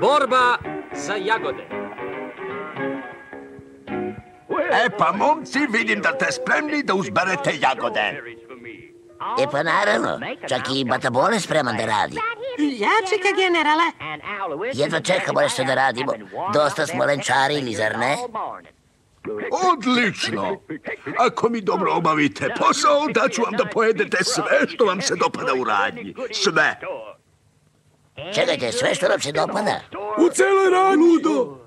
Borba za jagode. Pa momci, vidim da ste spremni da uzberete jagode. Pa naravno, čak i Batabole spreman da radi. Ja, čeka, generale. Jedva čekamo nešto da radimo. Dosta smo lenčarili, zar ne? Odlično! Ako mi dobro obavite posao, daću vam da pojedete sve što vam se dopada u radnji. Sve. Čekajte, sve što nam se dopada? U celoj radnji. Ludo!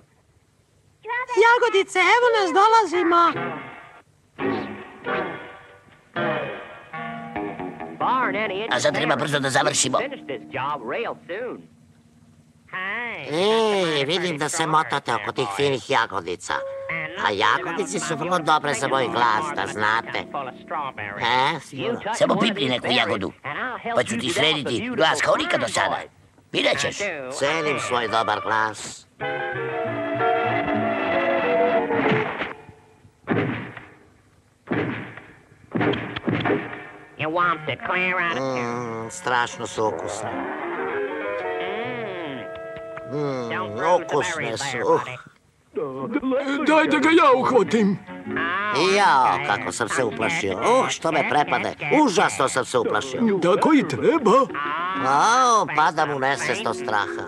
Jagodice, evo nas dolazimo. A sad treba brzo da završimo. Vidim da se motate oko tih finih jagodica. A jagodice su vrlo dobre za moj glas, da znate. Samo pipni neku jagodu, pa ću ti srediti glas kao nikad do sada. Vidjet ćeš. Cenim svoj dobar glas. Strašno su ukusne. Ukusne su. Daj da ga ja uhvatim. Jao, kako sam se uplašio. Što me prepade. Užasno sam se uplašio. Tako i treba. Padam u nesvest od straha.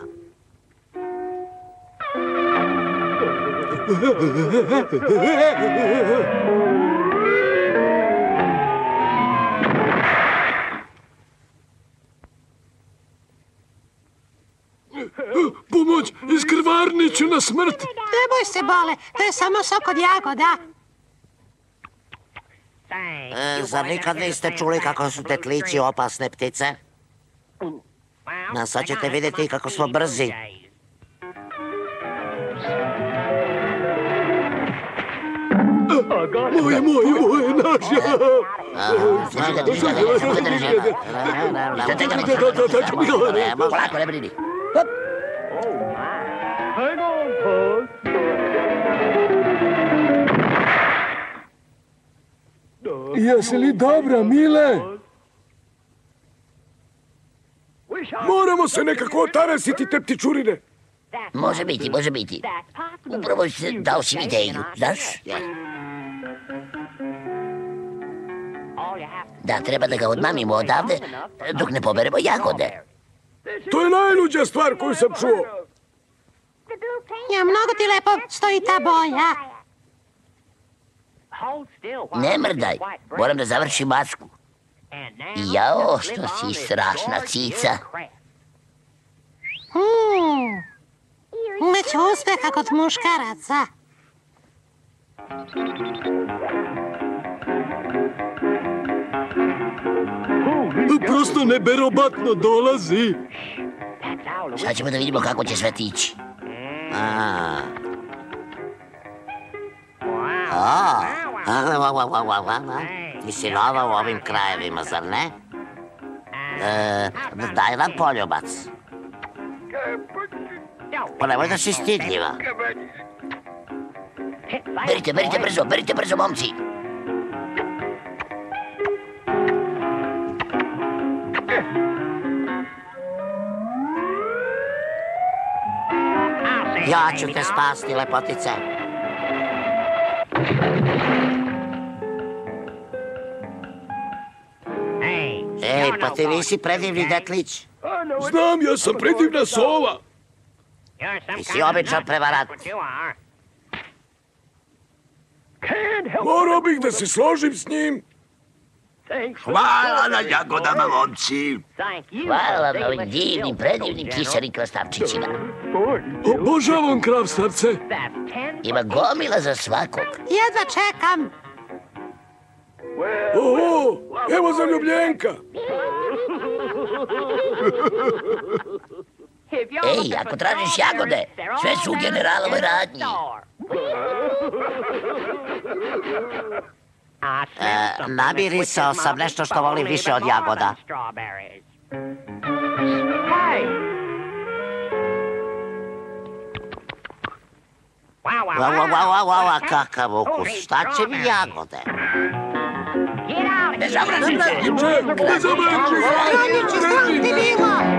Pomoć, iskrvarnit ću na smrt. Ne boj se, Bole, to je samo sok od jagoda. Zar nikad niste čuli kako su tetlići opasne ptice? Sad ćete vidjeti kako smo brzi. Moje, naša. Polako, ne brini. Jesi li dobra, Mile? Moramo se nekako otarasiti te ptičurine. Može biti. Upravo dao si ideju, znaš? Da, treba da ga odmamimo odavde dok ne poberemo jagode. To je najluđa stvar koju sam čuo. Ja, mnogo ti lepo stoji ta boja. Ne mrdaj, moram da završim masku. Jao, što si strašna cica. Već uspeha kod muškaraca. Prosto neverovatno dolazi. Sad ćemo da vidimo kako će sve tići. Ti si nova u ovim krajevima, zar ne? Daj nam poljubac. Pa nemoj da si stidljiva. Berite brzo, momci. Ja ću te spasti, lepotice. Pa ti nisi predivni detlić. Znam, ja sam predivna sova. Ti si običan prevarant. Morao bih da se složim s njim. Hvala na jagodama, momci. Hvala na ovim divnim, predivnim kiselim krastavčićima. Obožavam krastavce. Ima gomila za svakog. Jedva čekam. Oho, evo zaljubljenka. Ej, ako tražiš jagode, sve su u generalovoj radnji. Namirisao sam nešto što volim više od jagoda. Kakav ukus, šta će mi jagode? Ne završi! Kraljići, sram ti bilo!